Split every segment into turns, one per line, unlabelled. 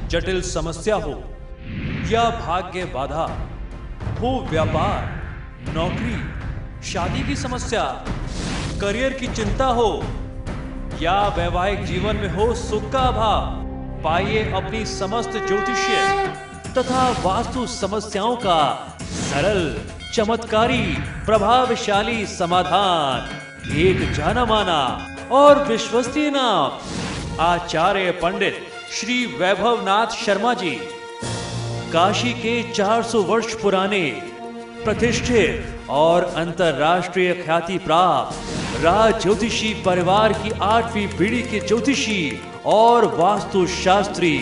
जटिल समस्या हो या भाग्य बाधा हो, व्यापार, नौकरी, शादी की समस्या, करियर की चिंता हो या वैवाहिक जीवन में हो सुख का अभाव, पाइए अपनी समस्त ज्योतिषीय तथा वास्तु समस्याओं का सरल, चमत्कारी, प्रभावशाली समाधान। एक जाना माना और विश्वसनीय नाम, आचार्य पंडित श्री वैभवनाथ शर्मा जी, काशी के 400 वर्ष पुराने प्रतिष्ठित और अंतरराष्ट्रीय ख्याति प्राप्त राज ज्योतिषी परिवार की 8वीं पीढ़ी के ज्योतिषी और वास्तु शास्त्री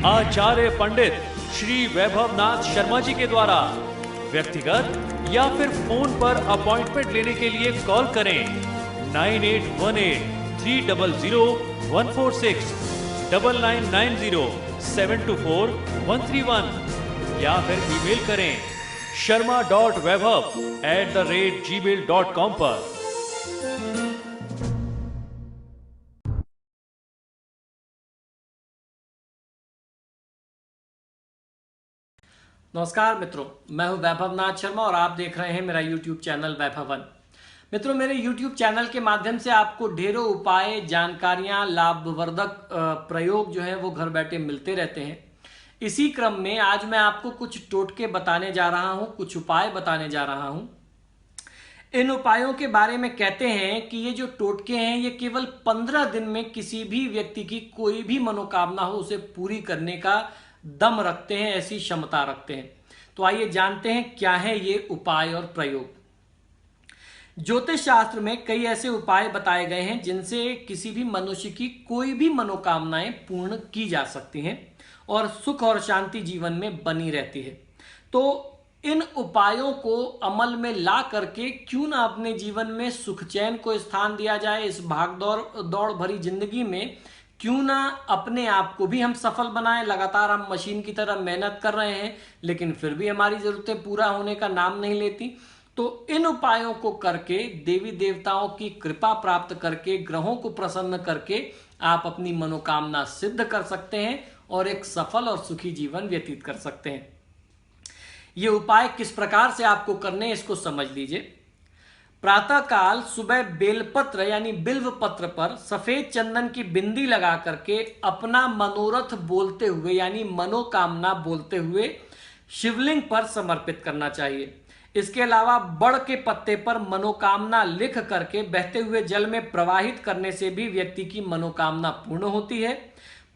आचार्य पंडित श्री वैभवनाथ शर्मा जी के द्वारा व्यक्तिगत या फिर फोन पर अपॉइंटमेंट लेने के लिए कॉल करें 9818300146, 9990724131 या फिर ईमेल करें sharma.vaibhav@gmail.com पर।
नमस्कार मित्रों, मैं हूं वैभवनाथ शर्मा और आप देख रहे हैं मेरा YouTube चैनल वैभवन। मित्रों, मेरे YouTube चैनल के माध्यम से आपको ढेरों उपाय, जानकारियां, लाभवर्धक प्रयोग जो है वो घर बैठे मिलते रहते हैं। इसी क्रम में आज मैं आपको कुछ टोटके बताने जा रहा हूं, कुछ उपाय बताने जा रहा हूं। इन उपायों के बारे में कहते हैं कि ये जो टोटके हैं ये केवल 15 दिन में किसी भी व्यक्ति की कोई भी मनोकामना हो उसे पूरी करने का दम रखते हैं, ऐसी क्षमता रखते हैं। तो आइए जानते हैं क्या है ये उपाय और प्रयोग। ज्योतिष शास्त्र में कई ऐसे उपाय बताए गए हैं जिनसे किसी भी मनुष्य की कोई भी मनोकामनाएं पूर्ण की जा सकती हैं और सुख और शांति जीवन में बनी रहती है। तो इन उपायों को अमल में ला करके क्यों ना अपने जीवन में सुख चैन को स्थान दिया जाए। इस भाग दौड़ भरी जिंदगी में क्यों ना अपने आप को भी हम सफल बनाएं। लगातार हम मशीन की तरह मेहनत कर रहे हैं लेकिन फिर भी हमारी जरूरतें पूरा होने का नाम नहीं लेती। तो इन उपायों को करके, देवी देवताओं की कृपा प्राप्त करके, ग्रहों को प्रसन्न करके आप अपनी मनोकामना सिद्ध कर सकते हैं और एक सफल और सुखी जीवन व्यतीत कर सकते हैं। ये उपाय किस प्रकार से आपको करने हैं इसको समझ लीजिए। प्रातः काल सुबह बेलपत्र यानी बिल्व पत्र पर सफेद चंदन की बिंदी लगा करके अपना मनोरथ बोलते हुए यानी मनोकामना बोलते हुए शिवलिंग पर समर्पित करना चाहिए। इसके अलावा बड़ के पत्ते पर मनोकामना लिख करके बहते हुए जल में प्रवाहित करने से भी व्यक्ति की मनोकामना पूर्ण होती है,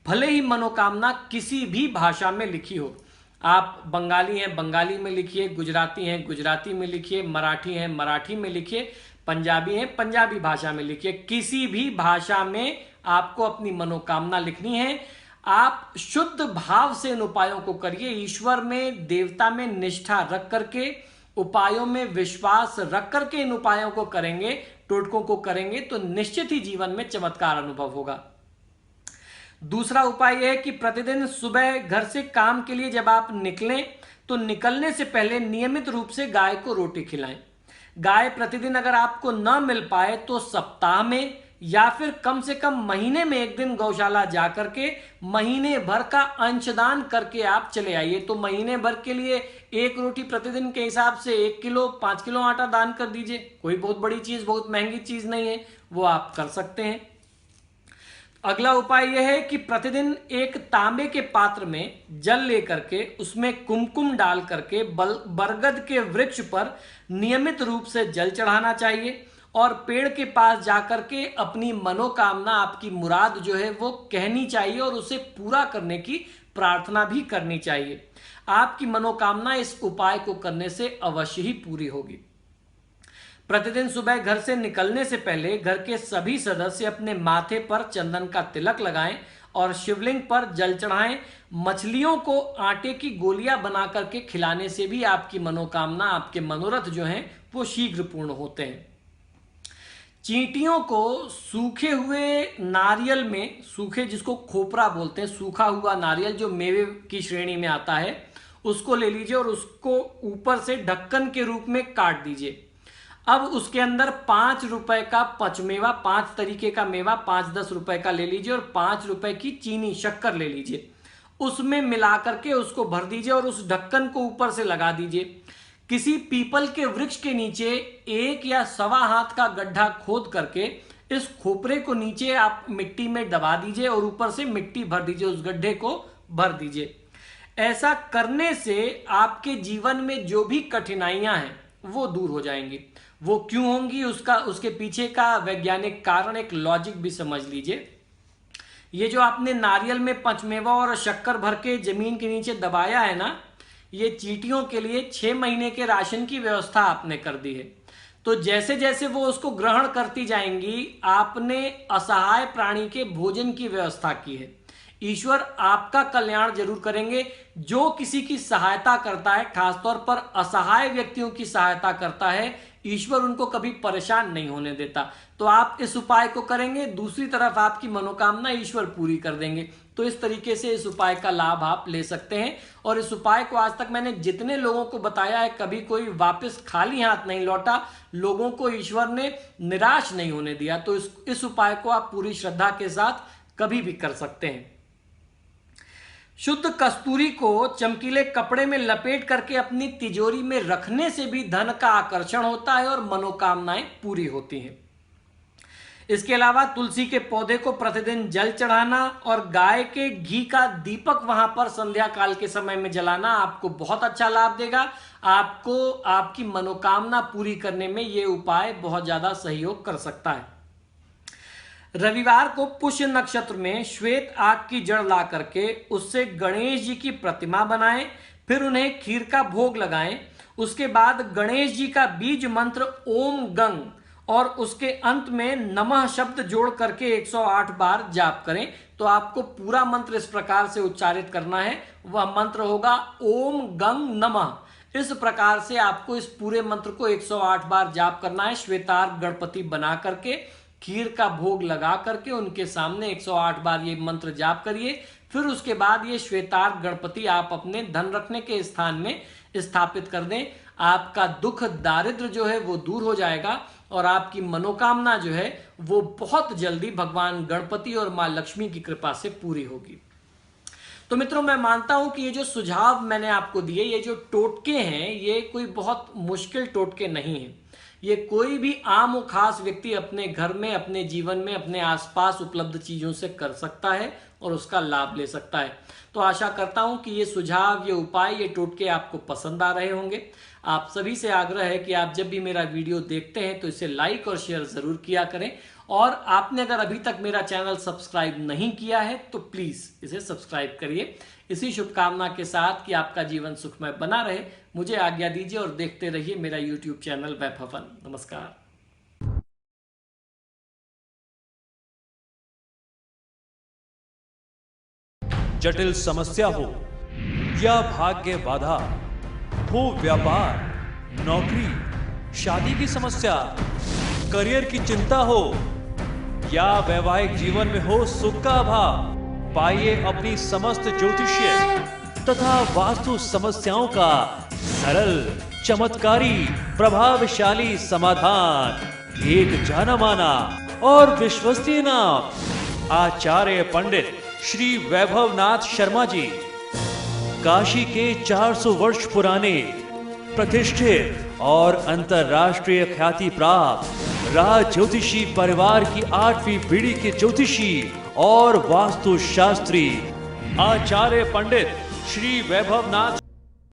भले ही मनोकामना किसी भी भाषा में लिखी हो। आप बंगाली हैं, बंगाली में लिखिए, गुजराती हैं, गुजराती में लिखिए, मराठी हैं, मराठी में लिखिए, पंजाबी हैं, पंजाबी भाषा में लिखिए। किसी भी भाषा में आपको अपनी मनोकामना लिखनी है। आप शुद्ध भाव से इन उपायों को करिए। ईश्वर में, देवता में निष्ठा रख करके, उपायों में विश्वास रख करके इन उपायों को करेंगे, टोटकों को करेंगे तो निश्चित ही जीवन में चमत्कार अनुभव होगा। दूसरा उपाय यह है कि प्रतिदिन सुबह घर से काम के लिए जब आप निकलें तो निकलने से पहले नियमित रूप से गाय को रोटी खिलाएं। गाय प्रतिदिन अगर आपको न मिल पाए तो सप्ताह में या फिर कम से कम महीने में एक दिन गौशाला जाकर के महीने भर का अंशदान करके आप चले आइए। तो महीने भर के लिए एक रोटी प्रतिदिन के हिसाब से 1 किलो 5 किलो आटा दान कर दीजिए। कोई बहुत बड़ी चीज, बहुत महंगी चीज नहीं है, वो आप कर सकते हैं। अगला उपाय यह है कि प्रतिदिन एक तांबे के पात्र में जल लेकर के उसमें कुमकुम डाल करके बरगद के वृक्ष पर नियमित रूप से जल चढ़ाना चाहिए और पेड़ के पास जाकर के अपनी मनोकामना, आपकी मुराद जो है वो कहनी चाहिए और उसे पूरा करने की प्रार्थना भी करनी चाहिए। आपकी मनोकामना इस उपाय को करने से अवश्य ही पूरी होगी। प्रतिदिन सुबह घर से निकलने से पहले घर के सभी सदस्य अपने माथे पर चंदन का तिलक लगाएं और शिवलिंग पर जल चढ़ाएं। मछलियों को आटे की गोलियां बना करके खिलाने से भी आपकी मनोकामना, आपके मनोरथ जो हैं वो शीघ्र पूर्ण होते हैं। चींटियों को सूखे हुए नारियल में, सूखे जिसको खोपरा बोलते हैं, सूखा हुआ नारियल जो मेवे की श्रेणी में आता है, उसको ले लीजिए और उसको ऊपर से ढक्कन के रूप में काट दीजिए। अब उसके अंदर 5 रुपए का पचमेवा, 5 तरीके का मेवा 5-10 रुपए का ले लीजिए और 5 रुपए की चीनी, शक्कर ले लीजिए उसमें मिला करके उसको भर दीजिए और उस ढक्कन को ऊपर से लगा दीजिए। किसी पीपल के वृक्ष के नीचे 1 या सवा हाथ का गड्ढा खोद करके इस खोपरे को नीचे आप मिट्टी में दबा दीजिए और ऊपर से मिट्टी भर दीजिए, उस गड्ढे को भर दीजिए। ऐसा करने से आपके जीवन में जो भी कठिनाइयां हैं वो दूर हो जाएंगी। वो क्यों होंगी, उसके पीछे का वैज्ञानिक कारण, एक लॉजिक भी समझ लीजिए। ये जो आपने नारियल में पंचमेवा और शक्कर भर के जमीन के नीचे दबाया है ना, ये चींटियों के लिए 6 महीने के राशन की व्यवस्था आपने कर दी है। तो जैसे जैसे वो उसको ग्रहण करती जाएंगी, आपने असहाय प्राणी के भोजन की व्यवस्था की है। ईश्वर आपका कल्याण जरूर करेंगे। जो किसी की सहायता करता है, खासतौर पर असहाय व्यक्तियों की सहायता करता है, ईश्वर उनको कभी परेशान नहीं होने देता। तो आप इस उपाय को करेंगे, दूसरी तरफ आपकी मनोकामना ईश्वर पूरी कर देंगे। तो इस तरीके से इस उपाय का लाभ आप ले सकते हैं। और इस उपाय को आज तक मैंने जितने लोगों को बताया है, कभी कोई वापस खाली हाथ नहीं लौटा। लोगों को ईश्वर ने निराश नहीं होने दिया। तो इस उपाय को आप पूरी श्रद्धा के साथ कभी भी कर सकते हैं। शुद्ध कस्तूरी को चमकीले कपड़े में लपेट करके अपनी तिजोरी में रखने से भी धन का आकर्षण होता है और मनोकामनाएं पूरी होती हैं। इसके अलावा तुलसी के पौधे को प्रतिदिन जल चढ़ाना और गाय के घी का दीपक वहां पर संध्या काल के समय में जलाना आपको बहुत अच्छा लाभ देगा। आपको आपकी मनोकामना पूरी करने में यह उपाय बहुत ज्यादा सहयोग कर सकता है। रविवार को पुष्य नक्षत्र में श्वेत आग की जड़ ला करके उससे गणेश जी की प्रतिमा बनाएं, फिर उन्हें खीर का भोग लगाएं। उसके बाद गणेश जी का बीज मंत्र ओम गंग और उसके अंत में नमः शब्द जोड़ करके 108 बार जाप करें। तो आपको पूरा मंत्र इस प्रकार से उच्चारित करना है। वह मंत्र होगा ओम गंग नमः। इस प्रकार से आपको इस पूरे मंत्र को 108 बार जाप करना है। श्वेतार्क गणपति बना करके खीर का भोग लगा करके उनके सामने 108 बार ये मंत्र जाप करिए। फिर उसके बाद ये श्वेतार्क गणपति आप अपने धन रखने के स्थान में स्थापित कर दें। आपका दुख दारिद्र जो है वो दूर हो जाएगा और आपकी मनोकामना जो है वो बहुत जल्दी भगवान गणपति और मां लक्ष्मी की कृपा से पूरी होगी। तो मित्रों, मैं मानता हूं कि ये जो सुझाव मैंने आपको दिए, ये जो टोटके हैं, ये कोई बहुत मुश्किल टोटके नहीं है। ये कोई भी आम और खास व्यक्ति अपने घर में, अपने जीवन में, अपने आसपास उपलब्ध चीजों से कर सकता है और उसका लाभ ले सकता है। तो आशा करता हूं कि ये सुझाव, ये उपाय, ये टोटके आपको पसंद आ रहे होंगे। आप सभी से आग्रह है कि आप जब भी मेरा वीडियो देखते हैं तो इसे लाइक और शेयर जरूर किया करें। और आपने अगर अभी तक मेरा चैनल सब्सक्राइब नहीं किया है तो प्लीज इसे सब्सक्राइब करिए। इसी शुभकामना के साथ कि आपका जीवन सुखमय बना रहे, मुझे आज्ञा दीजिए और देखते रहिए मेरा YouTube चैनल वैभवन। नमस्कार।
जटिल समस्या हो या भाग्य बाधा हो, व्यापार, नौकरी, शादी की समस्या, करियर की चिंता हो या वैवाहिक जीवन में हो सुख का अभाव, पाइए अपनी समस्त ज्योतिषीय तथा वास्तु समस्याओं का सरल, चमत्कारी, प्रभावशाली समाधान। एक जाना माना और विश्वसनीय नाम, आचार्य पंडित श्री वैभवनाथ शर्मा जी, काशी के 400 वर्ष पुराने प्रतिष्ठित और अंतरराष्ट्रीय ख्याति प्राप्त राज ज्योतिषी परिवार की 8वीं पीढ़ी के ज्योतिषी और वास्तु शास्त्री आचार्य पंडित श्री वैभवनाथ